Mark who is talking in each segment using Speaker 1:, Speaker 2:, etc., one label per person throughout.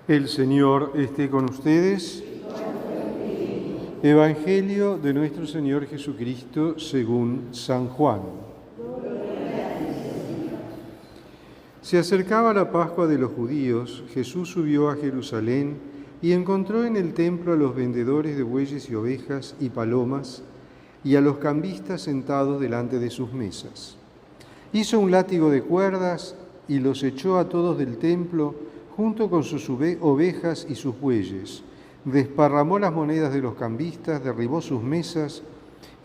Speaker 1: El Señor esté con ustedes. Evangelio de nuestro Señor Jesucristo según San Juan. Se acercaba la Pascua de los judíos. Jesús subió a Jerusalén y encontró en el templo a los vendedores de bueyes y ovejas y palomas y a los cambistas sentados delante de sus mesas. Hizo un látigo de cuerdas y los echó a todos del templo junto con sus ovejas y sus bueyes. Desparramó las monedas de los cambistas, derribó sus mesas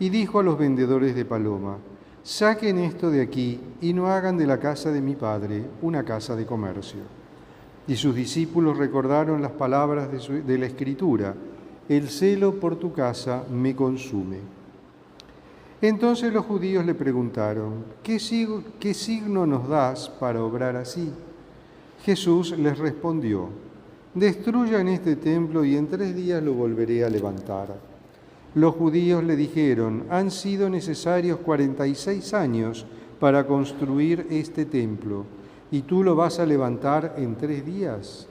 Speaker 1: y dijo a los vendedores de paloma: «Saquen esto de aquí y no hagan de la casa de mi Padre una casa de comercio». Y sus discípulos recordaron las palabras de la Escritura: «El celo por tu casa me consume». Entonces los judíos le preguntaron: ¿Qué signo nos das para obrar así? Jesús les respondió: «Destruyan este templo y en 3 días lo volveré a levantar». Los judíos le dijeron: «Han sido necesarios 46 años para construir este templo, ¿y tú lo vas a levantar en 3 días?»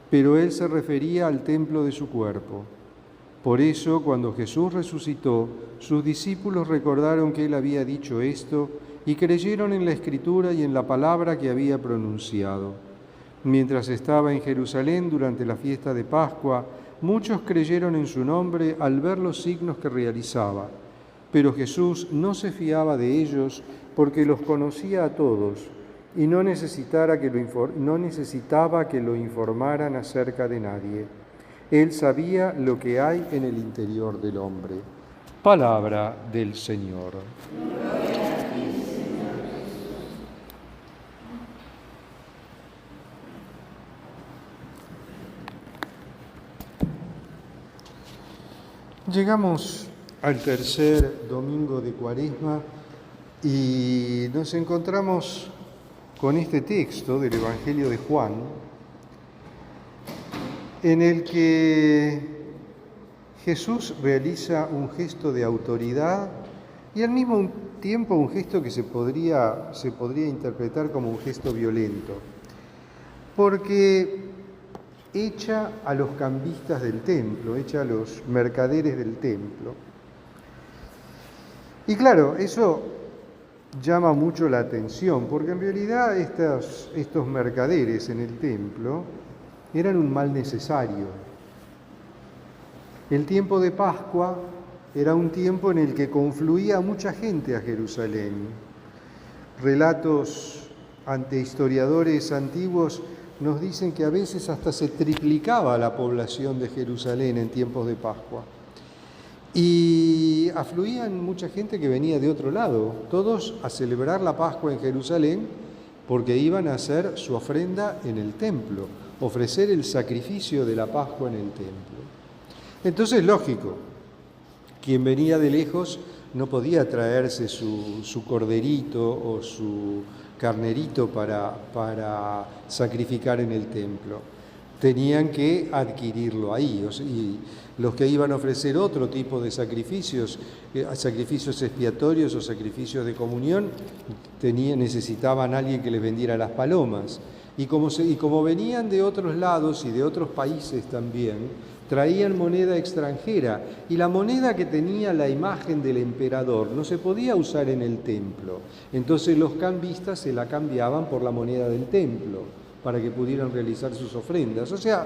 Speaker 1: Pero él se refería al templo de su cuerpo. Por eso, cuando Jesús resucitó, sus discípulos recordaron que él había dicho esto y creyeron en la Escritura y en la palabra que había pronunciado. Mientras estaba en Jerusalén durante la fiesta de Pascua, muchos creyeron en su nombre al ver los signos que realizaba. Pero Jesús no se fiaba de ellos porque los conocía a todos y no necesitaba que lo informaran acerca de nadie. Él sabía lo que hay en el interior del hombre. Palabra del Señor. Llegamos al tercer domingo de Cuaresma y nos encontramos con este texto del Evangelio de Juan, en el que Jesús realiza un gesto de autoridad y al mismo tiempo un gesto que se podría interpretar como un gesto violento, porque echa a los cambistas del templo, echa a los mercaderes del templo. Y claro, eso llama mucho la atención, porque en realidad estos mercaderes en el templo eran un mal necesario. El tiempo de Pascua era un tiempo en el que confluía mucha gente a Jerusalén. Relatos ante historiadores antiguos nos dicen que a veces hasta se triplicaba la población de Jerusalén en tiempos de Pascua. Y afluían mucha gente que venía de otro lado, todos a celebrar la Pascua en Jerusalén porque iban a hacer su ofrenda en el templo, ofrecer el sacrificio de la Pascua en el templo. Entonces, lógico, quien venía de lejos no podía traerse su corderito o su carnerito para sacrificar en el templo. Tenían que adquirirlo ahí. Y los que iban a ofrecer otro tipo de sacrificios, sacrificios expiatorios o sacrificios de comunión, necesitaban a alguien que les vendiera las palomas. Y como venían de otros lados y de otros países también, traían moneda extranjera, y la moneda que tenía la imagen del emperador no se podía usar en el templo. Entonces los cambistas se la cambiaban por la moneda del templo para que pudieran realizar sus ofrendas. O sea,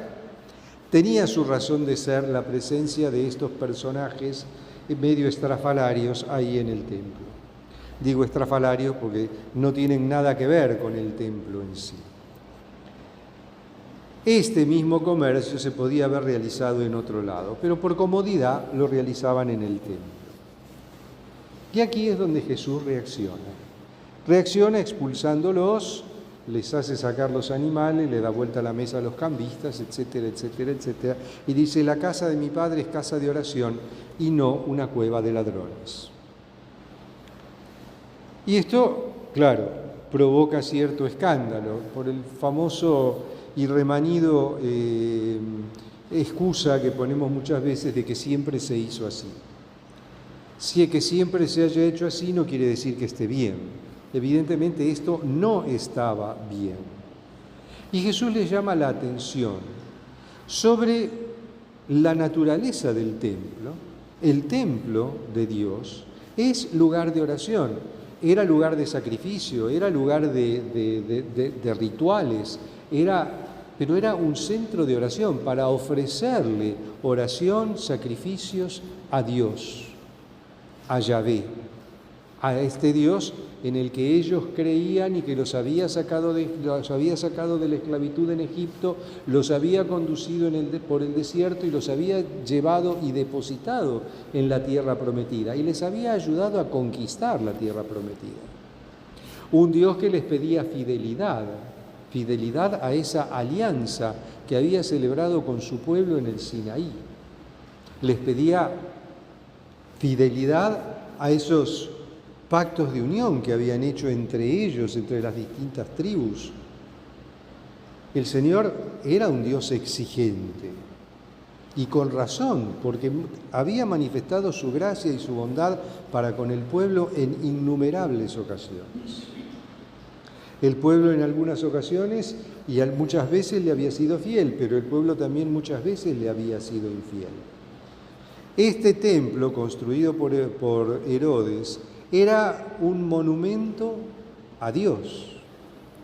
Speaker 1: tenía su razón de ser la presencia de estos personajes medio estrafalarios ahí en el templo. Digo estrafalarios porque no tienen nada que ver con el templo en sí. Este mismo comercio se podía haber realizado en otro lado, pero por comodidad lo realizaban en el templo. Y aquí es donde Jesús reacciona. Reacciona expulsándolos, les hace sacar los animales, le da vuelta a la mesa a los cambistas, etcétera, etcétera, etcétera, y dice: «La casa de mi Padre es casa de oración y no una cueva de ladrones». Y esto, claro, provoca cierto escándalo por el famoso y remanido excusa que ponemos muchas veces de que siempre se hizo así. Si es que siempre se haya hecho así no quiere decir que esté bien. Evidentemente esto no estaba bien. Y Jesús les llama la atención sobre la naturaleza del templo. El templo de Dios es lugar de oración, era lugar de sacrificio, era lugar de rituales, pero era un centro de oración para ofrecerle oración, sacrificios a Dios, a Yahvé, a este Dios en el que ellos creían y que los había sacado de la esclavitud en Egipto, los había conducido por el desierto y los había llevado y depositado en la tierra prometida y les había ayudado a conquistar la tierra prometida. Un Dios que les pedía fidelidad a esa alianza que había celebrado con su pueblo en el Sinaí. Les pedía fidelidad a esos pactos de unión que habían hecho entre ellos, entre las distintas tribus. El Señor era un Dios exigente, y con razón, porque había manifestado su gracia y su bondad para con el pueblo en innumerables ocasiones. El pueblo en algunas ocasiones y muchas veces le había sido fiel, pero el pueblo también muchas veces le había sido infiel. Este templo, construido por Herodes, era un monumento a Dios,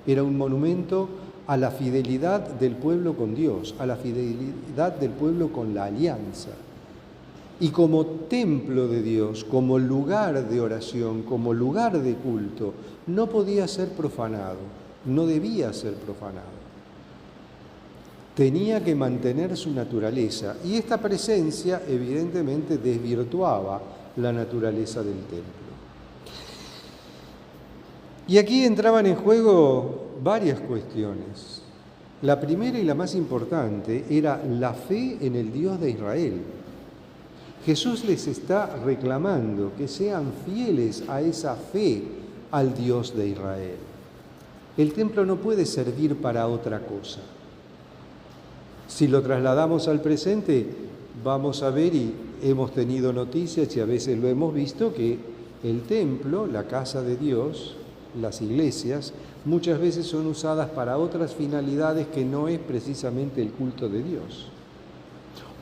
Speaker 1: era un monumento a la fidelidad del pueblo con Dios, a la fidelidad del pueblo con la alianza. Y como templo de Dios, como lugar de oración, como lugar de culto, no podía ser profanado, no debía ser profanado. Tenía que mantener su naturaleza, y esta presencia evidentemente desvirtuaba la naturaleza del templo. Y aquí entraban en juego varias cuestiones. La primera y la más importante era la fe en el Dios de Israel. Jesús les está reclamando que sean fieles a esa fe al Dios de Israel. El templo no puede servir para otra cosa. Si lo trasladamos al presente, vamos a ver, y hemos tenido noticias y a veces lo hemos visto, que el templo, la casa de Dios, las iglesias, muchas veces son usadas para otras finalidades que no es precisamente el culto de Dios.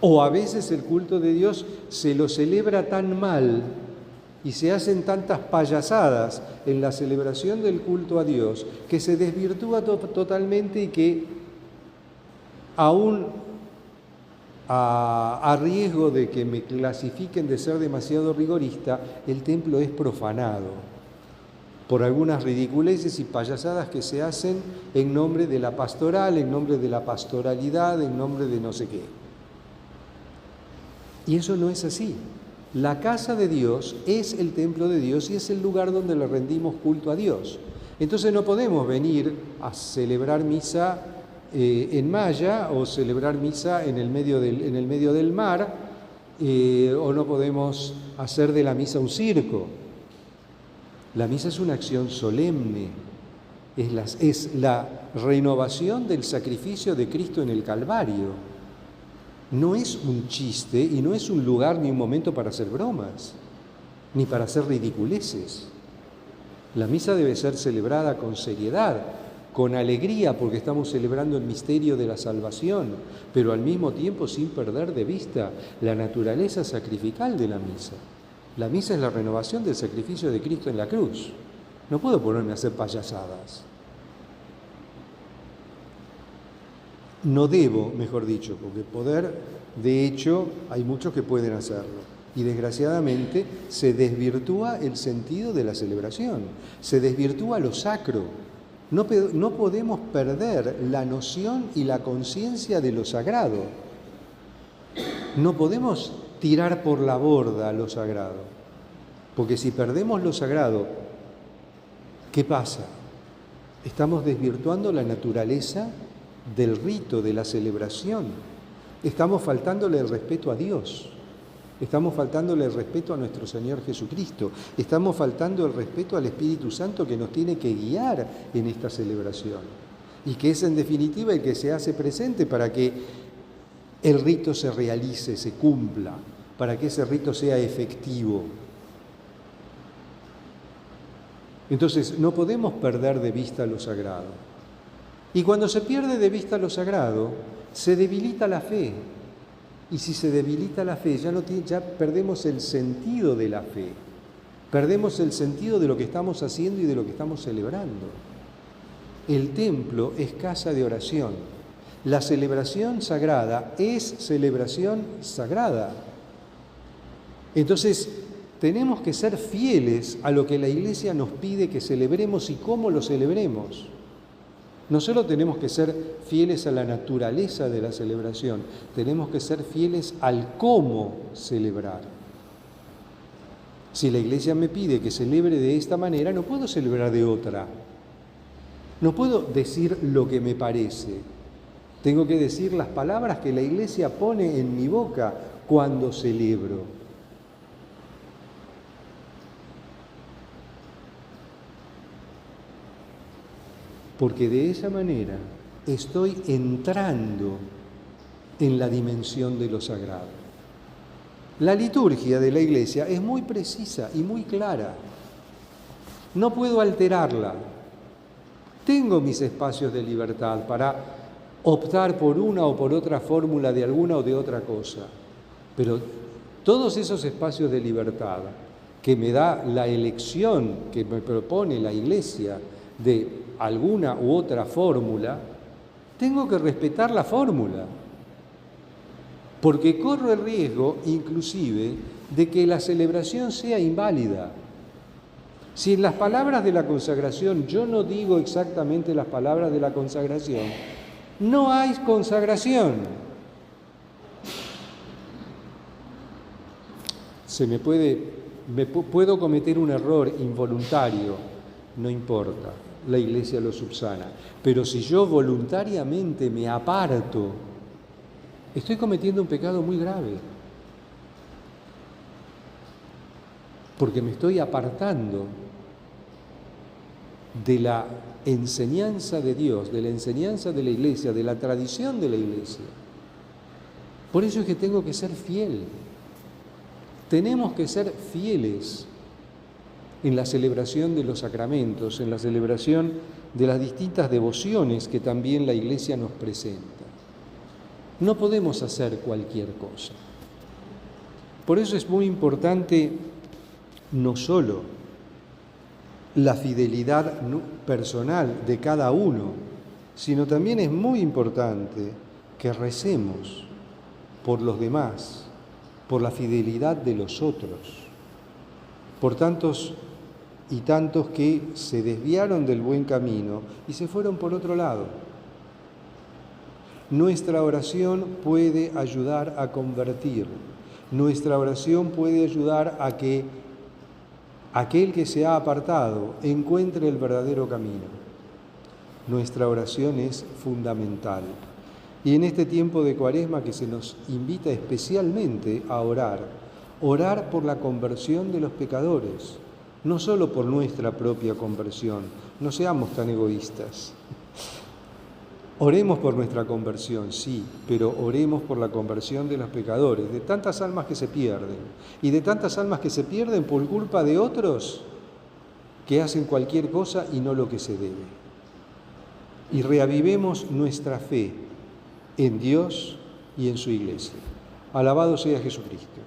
Speaker 1: O a veces el culto de Dios se lo celebra tan mal y se hacen tantas payasadas en la celebración del culto a Dios que se desvirtúa totalmente, y que aún a riesgo de que me clasifiquen de ser demasiado rigorista, el templo es profanado por algunas ridiculeces y payasadas que se hacen en nombre de la pastoral, en nombre de la pastoralidad, en nombre de no sé qué. Y eso no es así. La casa de Dios es el templo de Dios y es el lugar donde le rendimos culto a Dios. Entonces no podemos venir a celebrar misa en Maya o celebrar misa en el medio del mar, o no podemos hacer de la misa un circo. La misa es una acción solemne, es la renovación del sacrificio de Cristo en el Calvario. No es un chiste y no es un lugar ni un momento para hacer bromas, ni para hacer ridiculeces. La misa debe ser celebrada con seriedad, con alegría, porque estamos celebrando el misterio de la salvación, pero al mismo tiempo sin perder de vista la naturaleza sacrificial de la misa. La misa es la renovación del sacrificio de Cristo en la cruz. No puedo ponerme a hacer payasadas. No debo, mejor dicho, porque poder, de hecho, hay muchos que pueden hacerlo. Y desgraciadamente se desvirtúa el sentido de la celebración, se desvirtúa lo sacro. No podemos perder la noción y la conciencia de lo sagrado. No podemos tirar por la borda lo sagrado, porque si perdemos lo sagrado, ¿qué pasa? Estamos desvirtuando la naturaleza del rito, de la celebración. Estamos faltándole el respeto a Dios, estamos faltándole el respeto a nuestro Señor Jesucristo, estamos faltando el respeto al Espíritu Santo que nos tiene que guiar en esta celebración y que es en definitiva el que se hace presente para que el rito se realice, se cumpla, para que ese rito sea efectivo. Entonces, no podemos perder de vista lo sagrado. Y cuando se pierde de vista lo sagrado, se debilita la fe. Y si se debilita la fe, ya perdemos el sentido de la fe. Perdemos el sentido de lo que estamos haciendo y de lo que estamos celebrando. El templo es casa de oración. La celebración sagrada es celebración sagrada. Entonces, tenemos que ser fieles a lo que la Iglesia nos pide que celebremos y cómo lo celebremos. No solo tenemos que ser fieles a la naturaleza de la celebración, tenemos que ser fieles al cómo celebrar. Si la Iglesia me pide que celebre de esta manera, no puedo celebrar de otra. No puedo decir lo que me parece. Tengo que decir las palabras que la Iglesia pone en mi boca cuando celebro. Porque de esa manera estoy entrando en la dimensión de lo sagrado. La liturgia de la Iglesia es muy precisa y muy clara. No puedo alterarla. Tengo mis espacios de libertad para optar por una o por otra fórmula de alguna o de otra cosa. Pero todos esos espacios de libertad que me da la elección que me propone la Iglesia de alguna u otra fórmula, tengo que respetar la fórmula, porque corro el riesgo, inclusive, de que la celebración sea inválida. Si en las palabras de la consagración yo no digo exactamente las palabras de la consagración, no hay consagración. Puedo cometer un error involuntario, no importa. La Iglesia lo subsana. Pero si yo voluntariamente me aparto, estoy cometiendo un pecado muy grave. Porque me estoy apartando de la enseñanza de Dios, de la enseñanza de la Iglesia, de la tradición de la Iglesia. Por eso es que tengo que ser fiel. Tenemos que ser fieles en la celebración de los sacramentos, en la celebración de las distintas devociones que también la Iglesia nos presenta. No podemos hacer cualquier cosa. Por eso es muy importante no solo la fidelidad personal de cada uno, sino también es muy importante que recemos por los demás, por la fidelidad de los otros, por tantos y tantos que se desviaron del buen camino y se fueron por otro lado. Nuestra oración puede ayudar a convertir. Nuestra oración puede ayudar a que aquel que se ha apartado encuentre el verdadero camino. Nuestra oración es fundamental. Y en este tiempo de Cuaresma que se nos invita especialmente a orar por la conversión de los pecadores, no solo por nuestra propia conversión. No seamos tan egoístas. Oremos por nuestra conversión, sí, pero oremos por la conversión de los pecadores, de tantas almas que se pierden, y de tantas almas que se pierden por culpa de otros que hacen cualquier cosa y no lo que se debe. Y reavivemos nuestra fe en Dios y en su Iglesia. Alabado sea Jesucristo.